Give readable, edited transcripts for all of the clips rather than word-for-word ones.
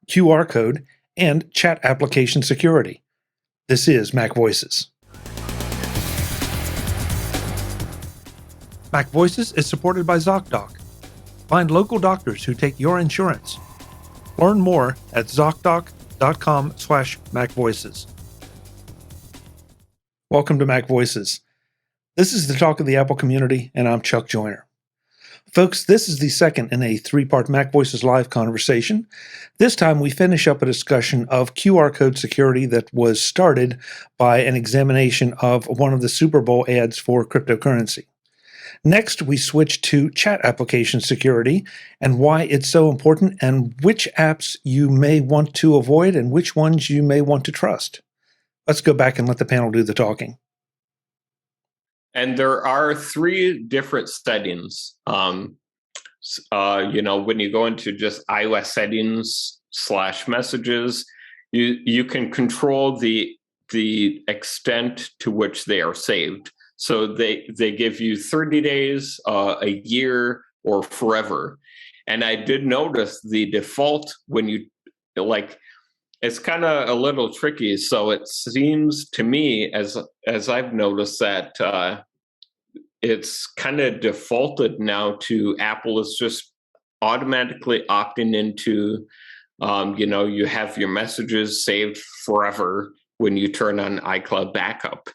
QR code, and chat application security. This is MacVoices. MacVoices is supported by Zocdoc. Find local doctors who take your insurance. Learn more at Zocdoc.com/MacVoices. Welcome to MacVoices. This is the talk of the Apple community, and I'm Chuck Joyner. Folks, this is the second in a three-part MacVoices live conversation. This time we finish up a discussion of QR code security that was started by an examination of one of the Super Bowl ads for cryptocurrency. Next, we switch to chat application security and why it's so important and which apps you may want to avoid and which ones you may want to trust. Let's go back and let the panel do the talking. And there are three different settings. When you go into just iOS settings /messages, you can control the extent to which they are saved. So they give you 30 days, a year, or forever. And I did notice the default when you it's kind of a little tricky. So it seems to me, as I've noticed, that it's kind of defaulted now to Apple is just automatically opting into, you have your messages saved forever when you turn on iCloud backup.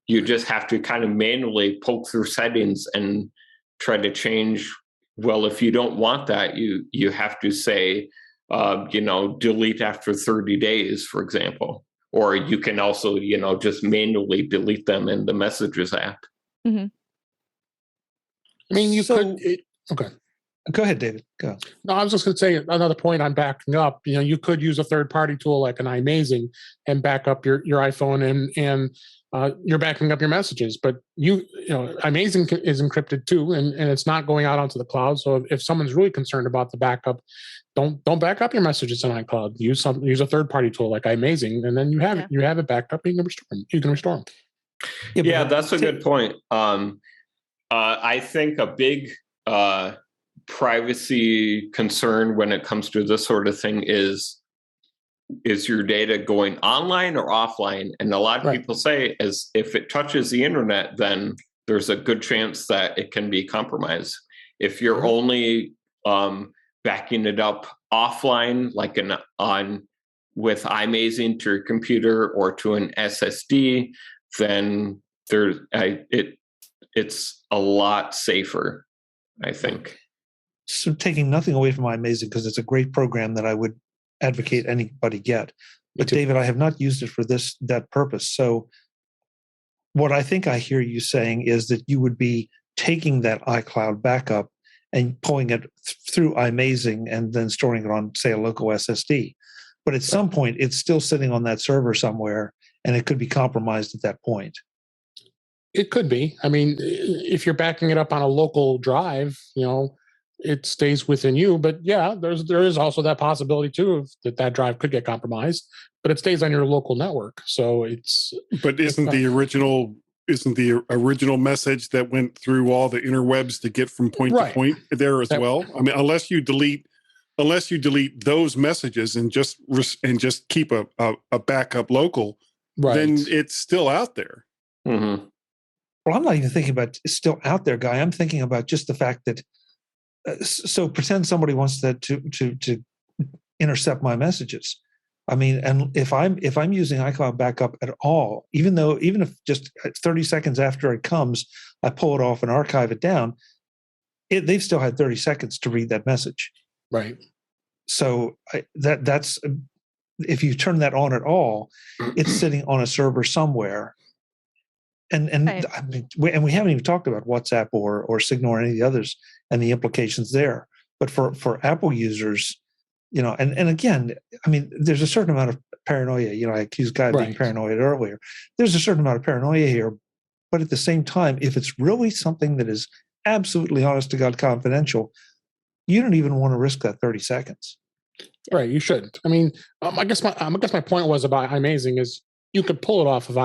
You just have to kind of manually poke through settings and try to change. Well, if you don't want that, you have to say, delete after 30 days, for example. Or you can also, just manually delete them in the Messages app. Mm-hmm. I mean, Okay. Go ahead, David. Go. No, I was just going to say another point I'm backing up. You could use a third-party tool like an iMazing and back up your iPhone and you're backing up your messages. But iMazing is encrypted too, and it's not going out onto the cloud. So if someone's really concerned about the backup, don't back up your messages in iCloud. Use a third-party tool like iMazing, and then you have it backed up. And you can restore them. Yeah, that's a good point. I think a big privacy concern when it comes to this sort of thing is your data going online or offline? And a lot of people say if it touches the internet, then there's a good chance that it can be compromised. If you're only backing it up offline, like with iMazing to your computer or to an SSD, then it's a lot safer, I think. So taking nothing away from iMazing, because it's a great program that I would advocate anybody get. But David, I have not used it for that purpose. So what I think I hear you saying is that you would be taking that iCloud backup and pulling it through iMazing and then storing it on, say, a local SSD. But at some point, it's still sitting on that server somewhere, and it could be compromised at that point. It could be. I mean, if you're backing it up on a local drive, it stays within you. But yeah, there is also that possibility too that drive could get compromised, but it stays on your local network. So it's. But isn't the original message that went through all the interwebs to get from point to point there as well? I mean, unless you delete those messages and just keep a backup local, then it's still out there. Mm-hmm. Well, I'm not even thinking about it's still out there, Guy. I'm thinking about just the fact that. So pretend somebody wants to intercept my messages. I mean, and if I'm using iCloud backup at all, even if just 30 seconds after it comes, I pull it off and archive it down, they've still had 30 seconds to read that message. Right. So that's if you turn that on at all, it's sitting on a server somewhere. And I mean, we haven't even talked about WhatsApp or Signal or any of the others and the implications there. But for Apple users, and again, I mean, there's a certain amount of paranoia. I accused Guy of being paranoid earlier. There's a certain amount of paranoia here, but at the same time, if it's really something that is absolutely honest to God confidential, you don't even want to risk that 30 seconds. Right, you shouldn't. I mean, I guess my point was about iMazing is you could pull it off of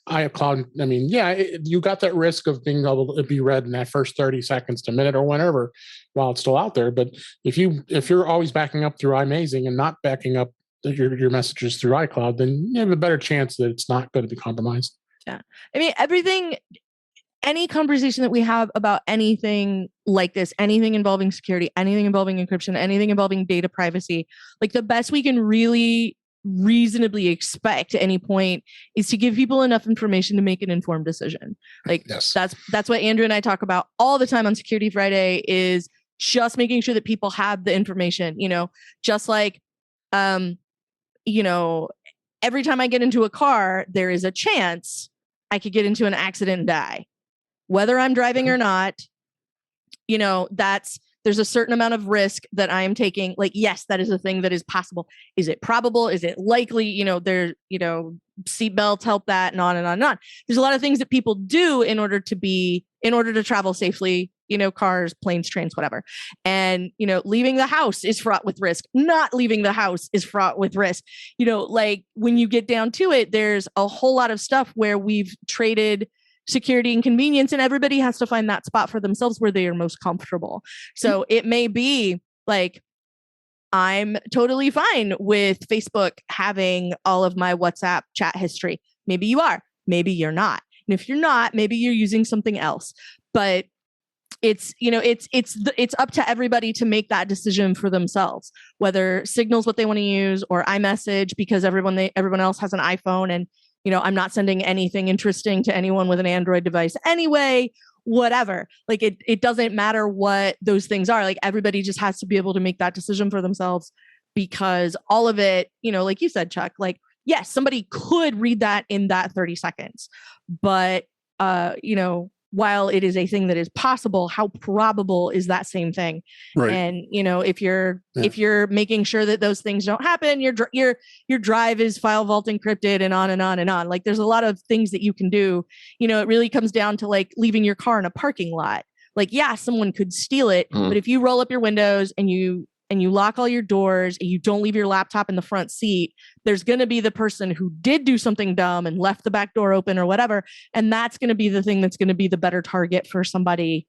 iCloud. I mean, yeah, you got that risk of being able to be read in that first 30 seconds to a minute or whenever while it's still out there. But if you're always backing up through iMazing and not backing up your messages through iCloud, then you have a better chance that it's not going to be compromised. Yeah. I mean, any conversation that we have about anything like this, anything involving security, anything involving encryption, anything involving data privacy, like the best we can really reasonably expect at any point is to give people enough information to make an informed decision. Like yes. that's what Andrew and I talk about all the time on Security Friday, is just making sure that people have the information, just like, every time I get into a car, there is a chance I could get into an accident and die. Whether I'm driving or not, there's a certain amount of risk that I am taking. Like, yes, that is a thing that is possible. Is it probable? Is it likely? Seatbelts help that, and on and on and on. There's a lot of things that people do in order to travel safely, cars, planes, trains, whatever. And, leaving the house is fraught with risk. Not leaving the house is fraught with risk. Like when you get down to it, there's a whole lot of stuff where we've traded security and convenience, and everybody has to find that spot for themselves where they are most comfortable. So it may be like, I'm totally fine with Facebook having all of my WhatsApp chat history. Maybe you are, maybe you're not. And if you're not, maybe you're using something else. But it's up to everybody to make that decision for themselves, whether Signal's what they want to use, or iMessage because everyone else has an iPhone, and I'm not sending anything interesting to anyone with an Android device anyway, whatever. Like it doesn't matter what those things are. Like everybody just has to be able to make that decision for themselves, because all of it, like you said, Chuck, like, yes, somebody could read that in that 30 seconds, but, while it is a thing that is possible, how probable is that same thing? Right. And if you're making sure that those things don't happen, your drive is file vault encrypted, and on and on and on. Like there's a lot of things that you can do. It really comes down to like leaving your car in a parking lot. Like, yeah, someone could steal it, but if you roll up your windows and you lock all your doors and you don't leave your laptop in the front seat, there's going to be the person who did do something dumb and left the back door open or whatever. And that's going to be the thing that's going to be the better target for somebody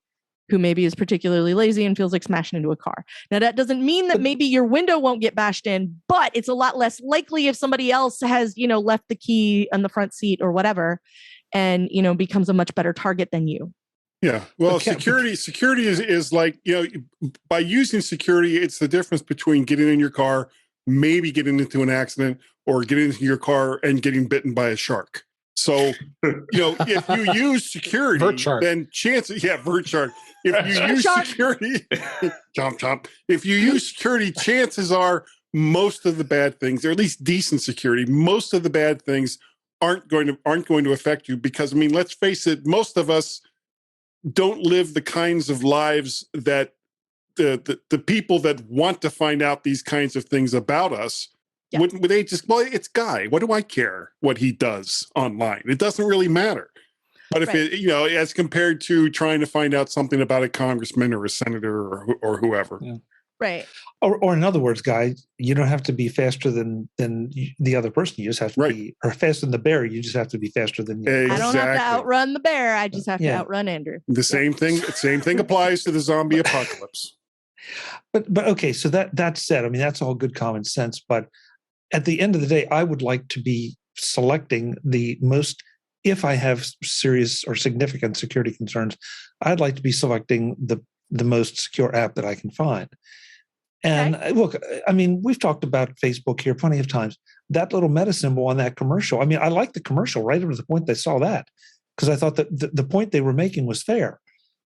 who maybe is particularly lazy and feels like smashing into a car. Now, that doesn't mean that maybe your window won't get bashed in, but it's a lot less likely if somebody else has, left the key on the front seat or whatever, and, becomes a much better target than you. Yeah. Well, security is like, by using security, it's the difference between getting in your car, maybe getting into an accident, or getting into your car and getting bitten by a shark. So, if you use security, then chances, vert shark. If you use security, chomp chomp. If you use security, chances are most of the bad things, or at least decent security, most of the bad things aren't going to affect you, because let's face it, most of us don't live the kinds of lives that the people that want to find out these kinds of things about us, would they just, it's Guy. What do I care what he does online? It doesn't really matter. But if it, as compared to trying to find out something about a congressman or a senator or whoever. Yeah. Right. Or in other words, Guy, you don't have to be faster than the other person. You just have to be, or faster than the bear. You just have to be faster than you. Exactly. I don't have to outrun the bear. I just have to outrun Andrew. The same thing applies to the zombie apocalypse. But okay, so that said, that's all good common sense. But at the end of the day, I would like to be selecting the most. If I have serious or significant security concerns, I'd like to be selecting the most secure app that I can find. And look, we've talked about Facebook here plenty of times. That little meta symbol on that commercial, I like the commercial right up to the point they saw that, because I thought that the point they were making was fair.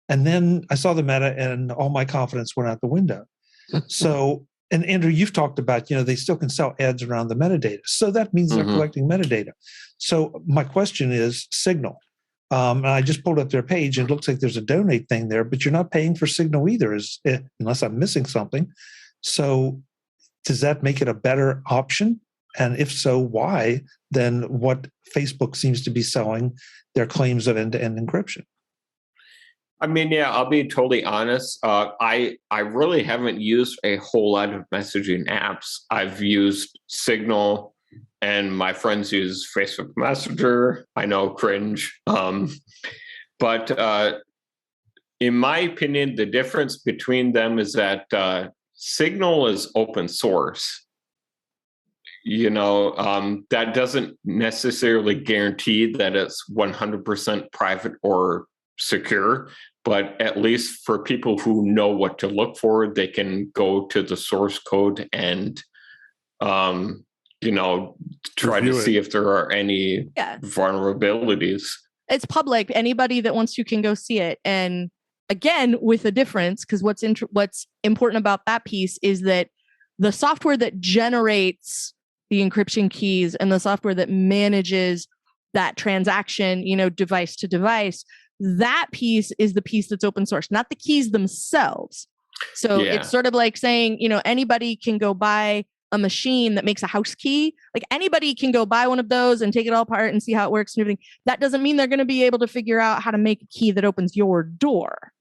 And then I saw the meta and all my confidence went out the window. So, and Andrew, you've talked about, they still can sell ads around the metadata. So that means they're collecting metadata. So my question is Signal. And I just pulled up their page and it looks like there's a donate thing there, but you're not paying for Signal either, unless I'm missing something. So does that make it a better option? And if so, why than what Facebook seems to be selling their claims of end-to-end encryption? I'll be totally honest. I really haven't used a whole lot of messaging apps. I've used Signal and my friends use Facebook Messenger. I know, cringe. But in my opinion, the difference between them is that Signal is open source. That doesn't necessarily guarantee that it's 100% private or secure, but at least for people who know what to look for, they can go to the source code and, try to see if there are any vulnerabilities. It's public. Anybody that wants to can go see it. And again, with a difference, because what's important about that piece is that the software that generates the encryption keys and the software that manages that transaction, device to device, that piece is the piece that's open source, not the keys themselves. So it's sort of like saying, anybody can go buy a machine that makes a house key. Like anybody can go buy one of those and take it all apart and see how it works and everything. That doesn't mean they're going to be able to figure out how to make a key that opens your door,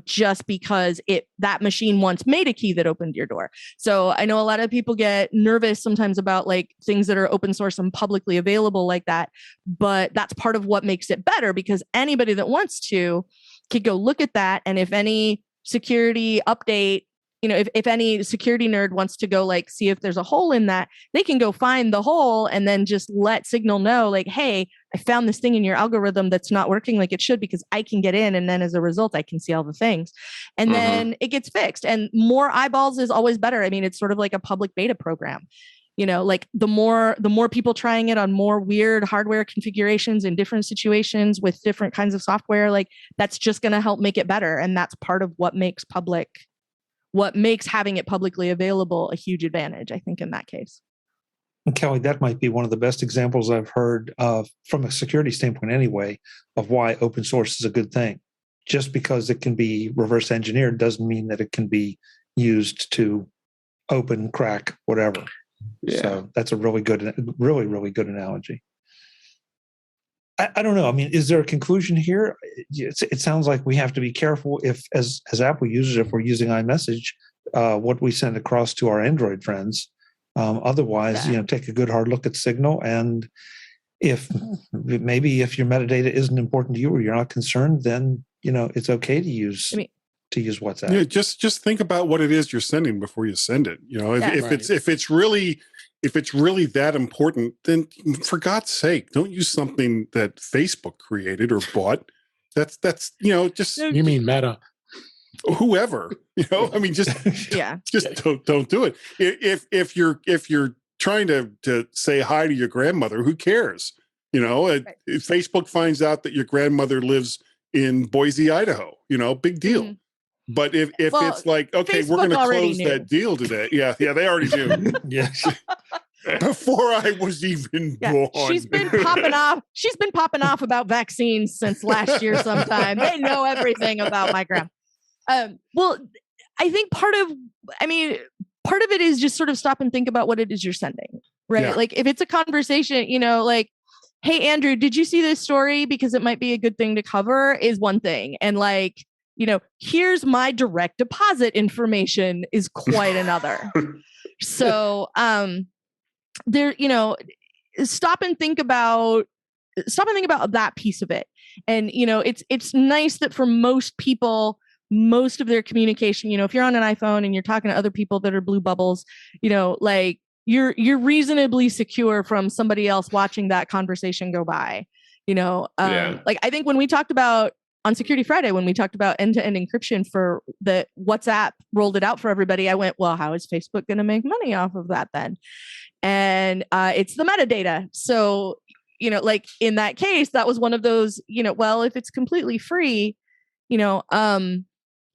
just because that machine once made a key that opened your door. So I know a lot of people get nervous sometimes about like things that are open source and publicly available like that, but that's part of what makes it better, because anybody that wants to could go look at that. And if any security update, if any security nerd wants to go like see if there's a hole in that, they can go find the hole and then just let Signal know like, hey, I found this thing in your algorithm that's not working like it should, because I can get in. And then as a result, I can see all the things. And then it gets fixed. And more eyeballs is always better. I mean, it's sort of like a public beta program. Like the more people trying it on more weird hardware configurations in different situations with different kinds of software, like that's just going to help make it better. And that's part of what makes having it publicly available a huge advantage, I think, in that case. And Kelly, that might be one of the best examples I've heard of, from a security standpoint anyway, of why open source is a good thing. Just because it can be reverse engineered doesn't mean that it can be used to open, crack, whatever. Yeah. So that's a really good analogy. I don't know. I mean, is there a conclusion here? It sounds like we have to be careful if, as Apple users, if we're using iMessage, what we send across to our Android friends. Otherwise, take a good hard look at Signal. And if your metadata isn't important to you or you're not concerned, then, it's okay to use WhatsApp. Yeah, just think about what it is you're sending before you send it. If it's really that important, then for God's sake, don't use something that Facebook created or bought. That's just you mean Meta. Whoever, I mean, just don't do it. If you're trying to say hi to your grandmother, who cares? If Facebook finds out that your grandmother lives in Boise, Idaho, big deal. Mm-hmm. But if it's like, okay, Facebook we're going to close that deal today. Yeah, they already do. Yes. Before I was even born. She's been popping off about vaccines since last year sometime. They know everything about my grandma. Well, I think part of it is just sort of stop and think about what it is you're sending, right? Yeah. Like if it's a conversation, like, hey, Andrew, did you see this story? Because it might be a good thing to cover is one thing. And like, here's my direct deposit information is quite another. So, there, stop and think about that piece of it. And, it's nice that for most people, most of their communication, if you're on an iPhone and you're talking to other people that are blue bubbles, like you're reasonably secure from somebody else watching that conversation go by, like I think when we talked about on Security Friday, when we talked about end-to-end encryption for the WhatsApp rolled it out for everybody, I went, well, how is Facebook going to make money off of that then? And it's the metadata. So, like in that case, that was one of those, well, if it's completely free, you can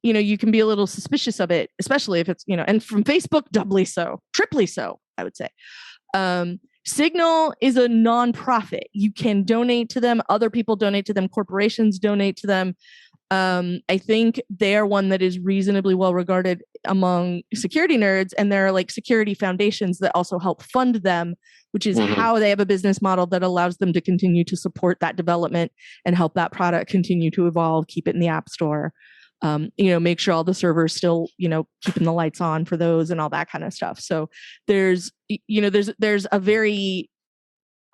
be a little suspicious of it, especially if it's, and from Facebook, doubly so, triply so, I would say. Signal is a nonprofit. You can donate to them. Other people donate to them. Corporations donate to them. I think they are one that is reasonably well regarded among security nerds. And there are like security foundations that also help fund them, which is how they have a business model that allows them to continue to support that development and help that product continue to evolve, keep it in the App Store. make sure all the servers still, keeping the lights on for those and all that kind of stuff. So there's a very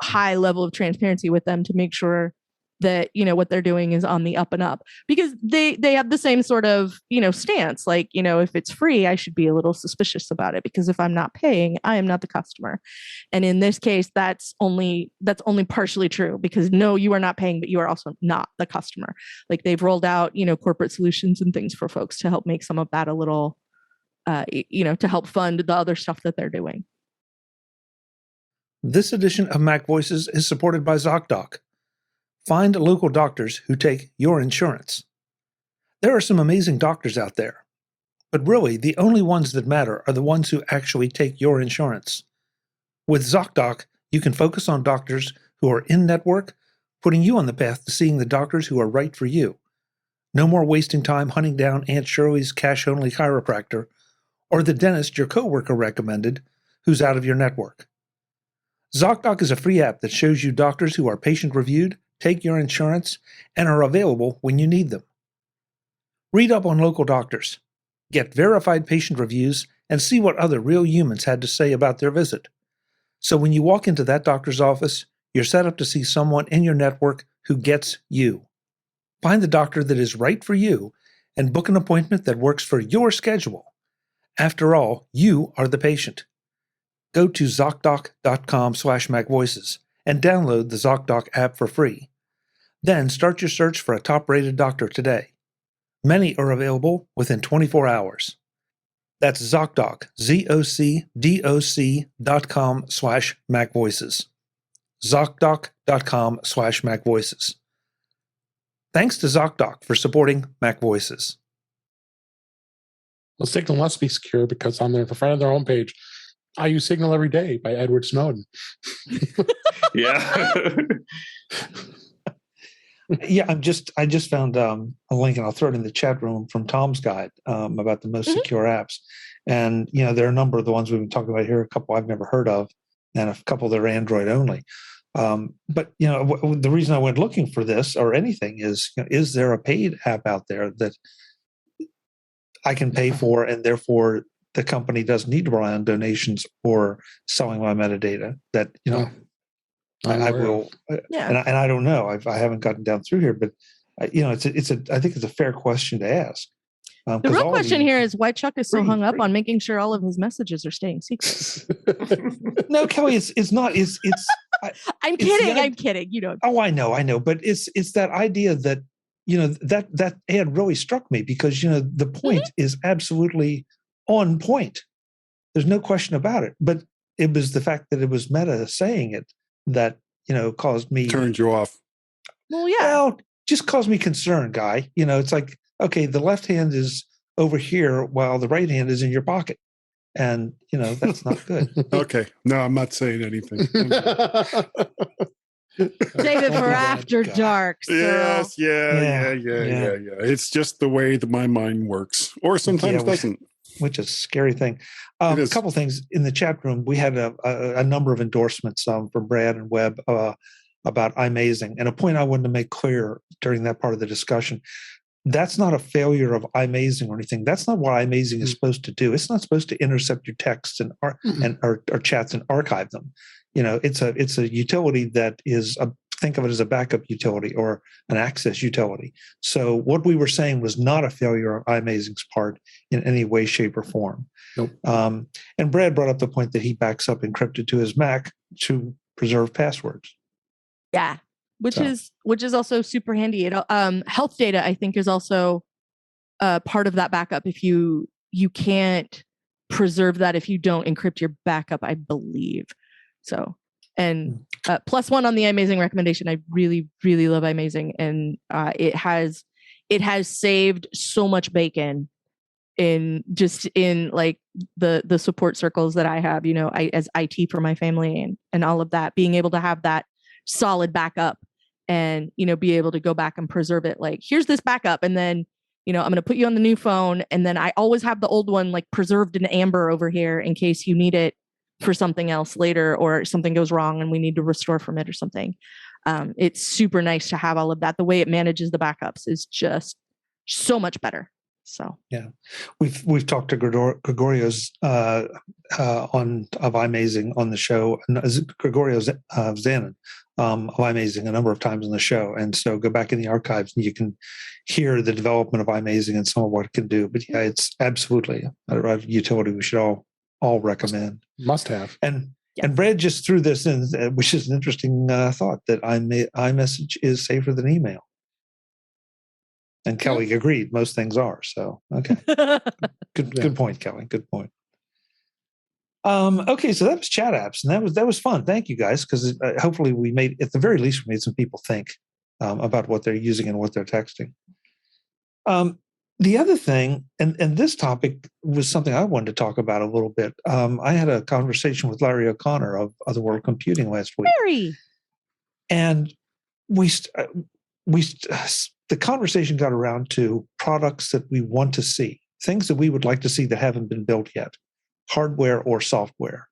high level of transparency with them to make sure that, what they're doing is on the up and up, because they have the same sort of, stance. Like, if it's free, I should be a little suspicious about it, because if I'm not paying, I am not the customer. And in this case, that's only partially true, because no, you are not paying, but you are also not the customer. Like, they've rolled out, corporate solutions and things for folks to help make some of that a little, to help fund the other stuff that they're doing. This edition of MacVoices is supported by Zocdoc. Find local doctors who take your insurance. There are some amazing doctors out there, but really the only ones that matter are the ones who actually take your insurance. With Zocdoc, you can focus on doctors who are in-network, putting you on the path to seeing the doctors who are right for you. No more wasting time hunting down Aunt Shirley's cash-only chiropractor or the dentist your coworker recommended who's out of your network. Zocdoc is a free app that shows you doctors who are patient-reviewed, take your insurance, and are available when you need them. Read up on local doctors, get verified patient reviews, and see what other real humans had to say about their visit. So when you walk into that doctor's office, you're set up to see someone in your network who gets you. Find the doctor that is right for you and book an appointment that works for your schedule. After all, you are the patient. Go to Zocdoc.com/MacVoices and download the Zocdoc app for free. Then start your search for a top-rated doctor today. Many are available within 24 hours. That's Zocdoc, ZocDoc.com/MacVoices. Zocdoc.com/MacVoices. Thanks to Zocdoc for supporting MacVoices. Well, Signal must be secure, because on the front of their homepage, I use Signal every day by Edward Snowden. Yeah. Yeah, I just found a link, and I'll throw it in the chat room, from Tom's guide about the most secure apps. And, there are a number of the ones we've been talking about here, a couple I've never heard of, and a couple that are Android only. But, the reason I went looking for this or anything is there a paid app out there that I can pay for, and therefore the company doesn't need to rely on donations or selling my metadata that, I will, and I don't know. I haven't gotten down through here, but I think it's a fair question to ask. The real question here is why Chuck is so hung up on making sure all of his messages are staying secret. No, Kelly, it's not. I'm kidding. I'm kidding. Oh, I know, but it's that idea that that ad really struck me, because the point is absolutely on point. There's no question about it. But it was the fact that it was Meta saying it that caused me, turned you off. Well, yeah. Well, just caused me concern, guy. It's like, okay, the left hand is over here while the right hand is in your pocket, and that's not good. Okay, no, I'm not saying anything. Save it for after dark. So. Yes, yeah. It's just the way that my mind works, or sometimes doesn't. Which is a scary thing. A couple things in the chat room. We had a number of endorsements from Brad and Webb about iMazing, and a point I wanted to make clear during that part of the discussion. That's not a failure of iMazing or anything. That's not what iMazing is supposed to do. It's not supposed to intercept your texts and or chats and archive them. It's a utility that is think of it as a backup utility or an access utility. So what we were saying was not a failure of iMazing's part in any way, shape, or form. Nope. And Brad brought up the point that he backs up encrypted to his Mac to preserve passwords. Yeah, which is also super handy. Health data, I think, is also part of that backup. If you can't preserve that if you don't encrypt your backup, I believe. So, and +1 on the iMazing recommendation. I really, really love iMazing, and it has saved so much bacon in like the support circles that I have. As IT for my family and all of that, being able to have that solid backup and be able to go back and preserve it. Like, here's this backup, and then I'm going to put you on the new phone, and then I always have the old one like preserved in Amber over here in case you need it for something else later, or something goes wrong and we need to restore from it or something. It's super nice to have all of that. The way it manages the backups is just so much better. So yeah, we've talked to Gregorio's of iMazing on the show, Gregorio Zanin of iMazing a number of times on the show, and so go back in the archives and you can hear the development of iMazing and some of what it can do. But yeah, it's absolutely a utility we should all recommend. Must have. And Yes. and Brad just threw this in, which is an interesting thought, that iMessage is safer than email. And Kelly agreed. Most things are. So okay, good point, Kelly. Good point. Okay, so that was chat apps, and that was fun. Thank you guys, because hopefully we made, at the very least, we made some people think about what they're using and what they're texting. The other thing, and this topic was something I wanted to talk about a little bit. I had a conversation with Larry O'Connor of Other World Computing last week. Larry. And the conversation got around to products that we want to see, things that we would like to see that haven't been built yet, hardware or software.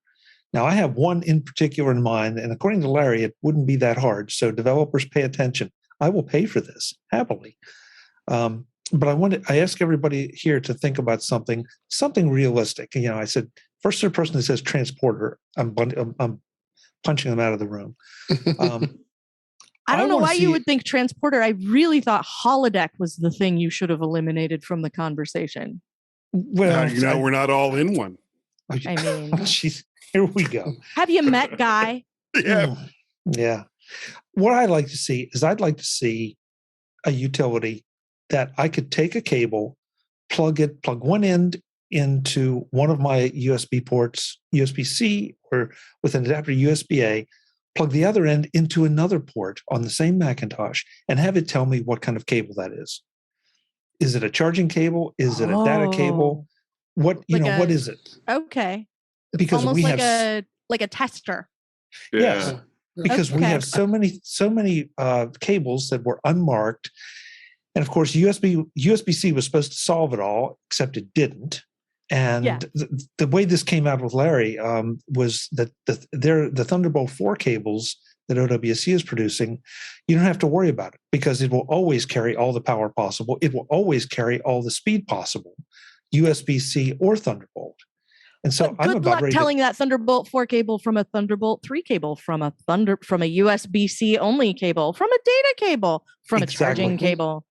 Now, I have one in particular in mind, and according to Larry, it wouldn't be that hard. So developers, pay attention. I will pay for this happily. But I ask everybody here to think about something realistic. I said, first person that says transporter, I'm punching them out of the room. I don't know why you would think transporter. I really thought holodeck was the thing you should have eliminated from the conversation. Well, we're not all in one. I mean, here we go. Have you met Guy? Yeah. Yeah. What I'd like to see is a utility that I could take a cable, plug one end into one of my USB ports, USB-C, or with an adapter USB-A, plug the other end into another port on the same Macintosh, and have it tell me what kind of cable that is. Is it a charging cable? Is it a data cable? What what is it? Okay. Because almost we like have a tester. Yes. Because we have so many cables that were unmarked. And of course, USB-C was supposed to solve it all, except it didn't. And the way this came out with Larry was that the Thunderbolt 4 cables that OWC is producing, you don't have to worry about it, because it will always carry all the power possible. It will always carry all the speed possible, USB-C or Thunderbolt. And so but good luck telling that Thunderbolt 4 cable from a Thunderbolt 3 cable, from a USB-C only cable, from a data cable, from a charging cable.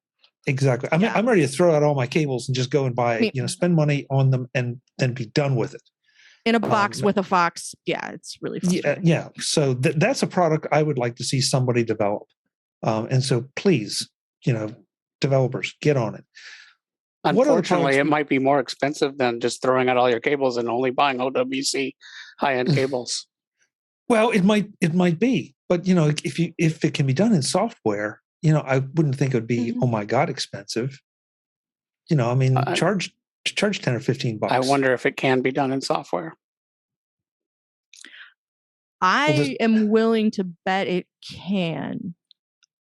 Exactly. I mean, I'm ready to throw out all my cables and just go and buy, spend money on them and then be done with it. In a box with a Fox. Yeah, it's really frustrating. Yeah. So that's a product I would like to see somebody develop. And so please, developers, get on it. Unfortunately, it might be more expensive than just throwing out all your cables and only buying OWC high-end cables. Well, it might be, but if it can be done in software, I wouldn't think it would be oh my god expensive. I mean, charge 10 or $15. I wonder if it can be done in software. I am willing to bet it can,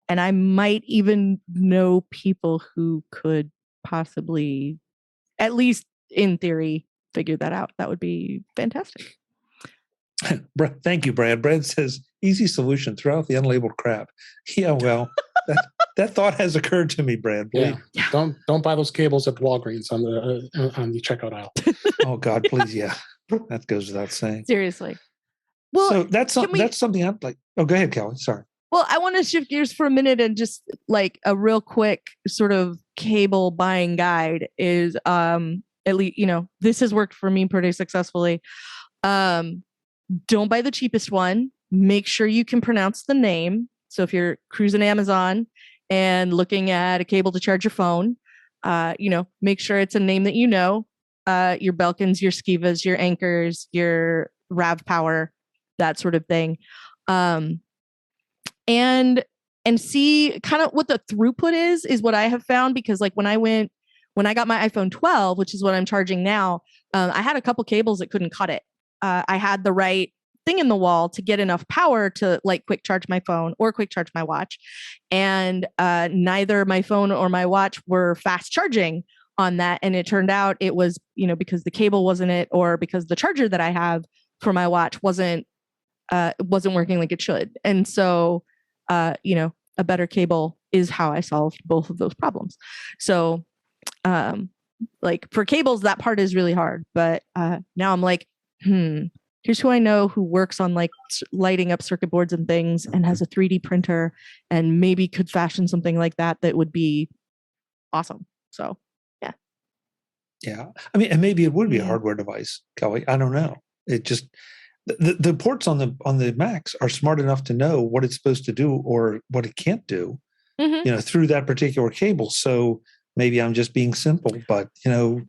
and I might even know people who could possibly, at least in theory, figure that out. That would be fantastic. Thank you, Brad. Brad says, easy solution, throw out the unlabeled crap. Yeah, well, that thought has occurred to me, Brad. Yeah. Don't buy those cables at Walgreens on the checkout aisle. Oh God, please, yeah. That goes without saying. Seriously. Well, so that's something I'd like. Oh, go ahead, Kelly. Sorry. Well, I want to shift gears for a minute and just like a real quick sort of cable buying guide is at least, this has worked for me pretty successfully. Don't buy the cheapest one. Make sure you can pronounce the name. So if you're cruising Amazon and looking at a cable to charge your phone, make sure it's a name that your Belkins, your Skivas, your Anchors, your Rav Power, that sort of thing. And see kind of what the throughput is what I have found, because like when I got my iPhone 12, which is what I'm charging now, I had a couple cables that couldn't cut it. I had the right thing in the wall to get enough power to like quick charge my phone or quick charge my watch. And neither my phone or my watch were fast charging on that. And it turned out it was, because the cable wasn't it, or because the charger that I have for my watch wasn't working like it should. And so, a better cable is how I solved both of those problems. So, like for cables, that part is really hard. But now I'm like, here's who I know who works on like lighting up circuit boards and things and has a 3D printer and maybe could fashion something like that would be awesome. So, yeah. Yeah. I mean, and maybe it would be a hardware device, Kelly. I don't know. It just, the ports on the Macs are smart enough to know what it's supposed to do or what it can't do, through that particular cable. So maybe I'm just being simple, but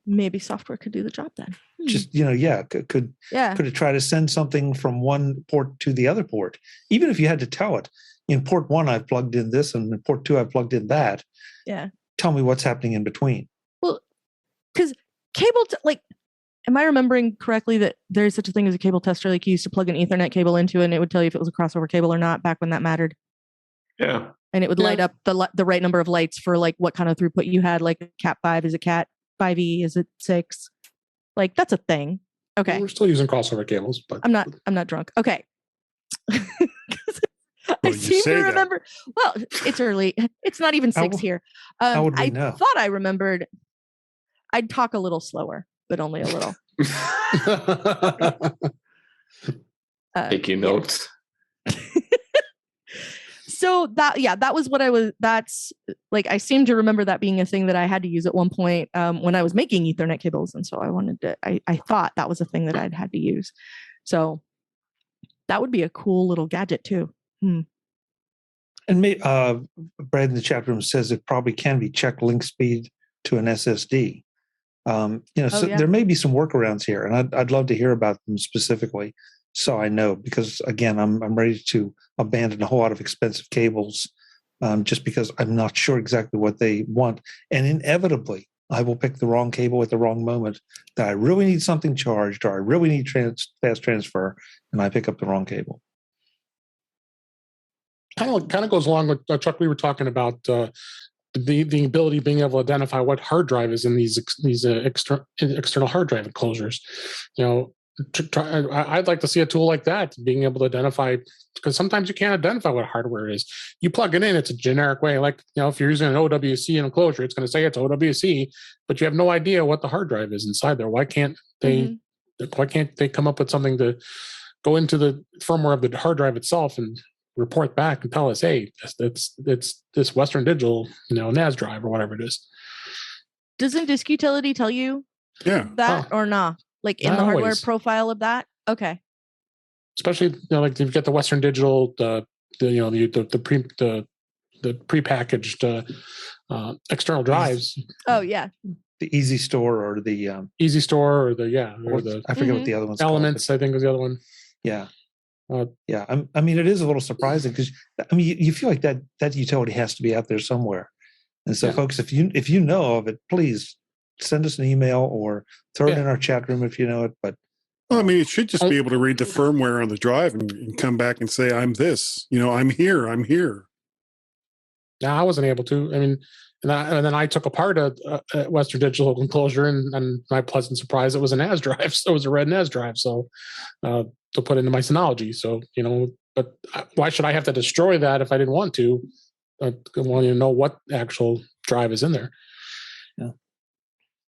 maybe software could do the job then. Just could it try to send something from one port to the other port, even if you had to tell it in port 1 I've plugged in this and in port 2 I've plugged in that. Yeah. Tell me what's happening in between. Well, because cable am I remembering correctly that there's such a thing as a cable tester? Like you used to plug an Ethernet cable into it and it would tell you if it was a crossover cable or not back when that mattered. Yeah. And it would light up the right number of lights for like what kind of throughput you had. Like Cat 5, is it Cat 5e? Is it 6? Like that's a thing. Okay. We're still using crossover cables, but I'm not drunk. Okay. I seem to remember. Well, it's early. It's not even 6 here. How would we know? Thought I remembered. I'd talk a little slower, but only a little. Taking notes. So that was what that's like, I seem to remember that being a thing that I had to use at one point when I was making Ethernet cables. And so I thought that was a thing that I'd had to use. So that would be a cool little gadget too. And Brad in the chat room says it probably can be check link speed to an SSD. There may be some workarounds here, and I'd love to hear about them specifically, so I know, because again, I'm ready to abandon a whole lot of expensive cables, just because I'm not sure exactly what they want, and inevitably I will pick the wrong cable at the wrong moment. That I really need something charged, or I really need fast transfer, and I pick up the wrong cable. Kind of goes along with Chuck. We were talking about the ability of being able to identify what hard drive is in these external hard drive enclosures. I'd like to see a tool like that, being able to identify, because sometimes you can't identify what hardware is. You plug it in, it's a generic way. Like, if you're using an OWC enclosure, it's going to say it's OWC, but you have no idea what the hard drive is inside there. Why can't they? Why can't they come up with something to go into the firmware of the hard drive itself and report back and tell us, hey, it's this Western Digital, NAS drive or whatever it is. Doesn't Disk Utility tell you that or not? Like in the hardware profile of that? Okay. Especially, like if you get the Western Digital, the prepackaged external drives. Oh yeah. The Easy Store or the Easy Store or the I forget what the other one's Elements, called, I think was the other one. Yeah. I mean, it is a little surprising because you feel like that utility has to be out there somewhere. And so, folks, if you know of it, please send us an email or throw it in our chat room if you know it. But it should just be able to read the firmware on the drive and come back and say, "I'm this." I'm here. I'm here. No, I wasn't able to. And then I took apart a Western Digital enclosure, and my pleasant surprise, it was a NAS drive. So it was a red NAS drive. So to put into my Synology. So but why should I have to destroy that if I didn't want to? I want to know what actual drive is in there. Yeah.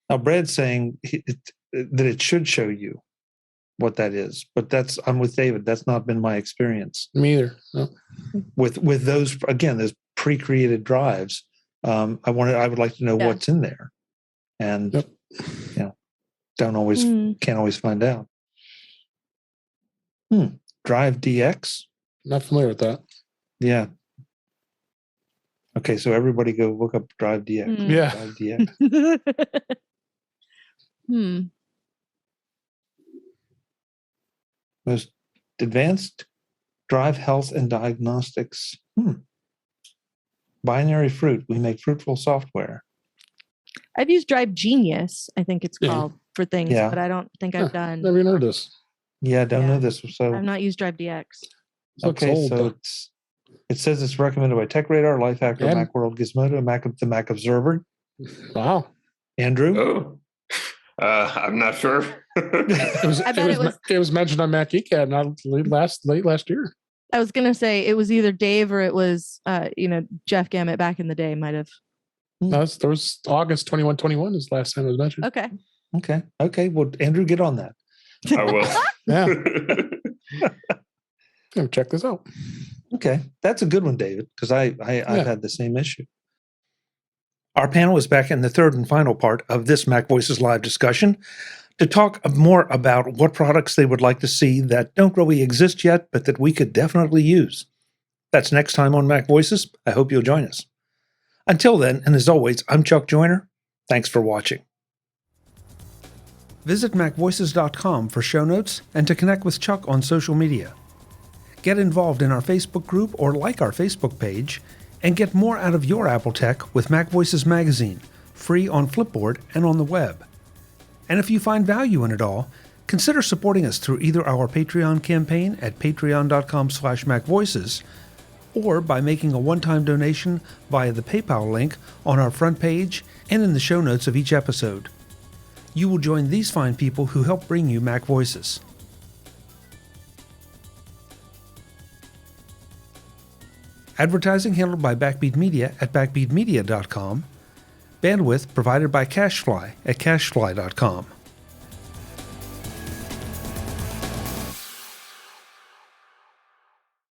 Now, Brad's saying that it should show you what that is, but I'm with David. That's not been my experience. Me either. No. With those, again, those pre-created drives. I would like to know what's in there, and can't always find out. Drive DX. Not familiar with that. Yeah. Okay, so everybody go look up Drive DX. Yeah. Drive DX. Most advanced drive health and diagnostics. Binary fruit. We make fruitful software. I've used Drive Genius, I think it's called, for things, but I don't think I've done. Never heard this. Yeah, I don't know this. So I've not used Drive DX. Okay, so it says it's recommended by TechRadar, Lifehacker, Macworld, Gizmodo, the Mac Observer. Wow. Andrew? I'm not sure. It was mentioned on Mac ECAD late last year. I was going to say it was either Dave or it was, Jeff Gamet back in the day might have No, there was August 2121 is the last time it was mentioned. Okay. Okay. Well, Andrew, get on that. I will. Yeah. Check this out. Okay. That's a good one, David, because I've had the same issue. Our panel is back in the third and final part of this MacVoices Live discussion to talk more about what products they would like to see that don't really exist yet, but that we could definitely use. That's next time on MacVoices. I hope you'll join us. Until then, and as always, I'm Chuck Joyner. Thanks for watching. Visit MacVoices.com for show notes and to connect with Chuck on social media. Get involved in our Facebook group or like our Facebook page, and get more out of your Apple tech with MacVoices Magazine, free on Flipboard and on the web. And if you find value in it all, consider supporting us through either our Patreon campaign at patreon.com/MacVoices or by making a one-time donation via the PayPal link on our front page and in the show notes of each episode. You will join these fine people who help bring you MacVoices. Advertising handled by Backbeat Media at backbeatmedia.com. Bandwidth provided by CacheFly at cachefly.com.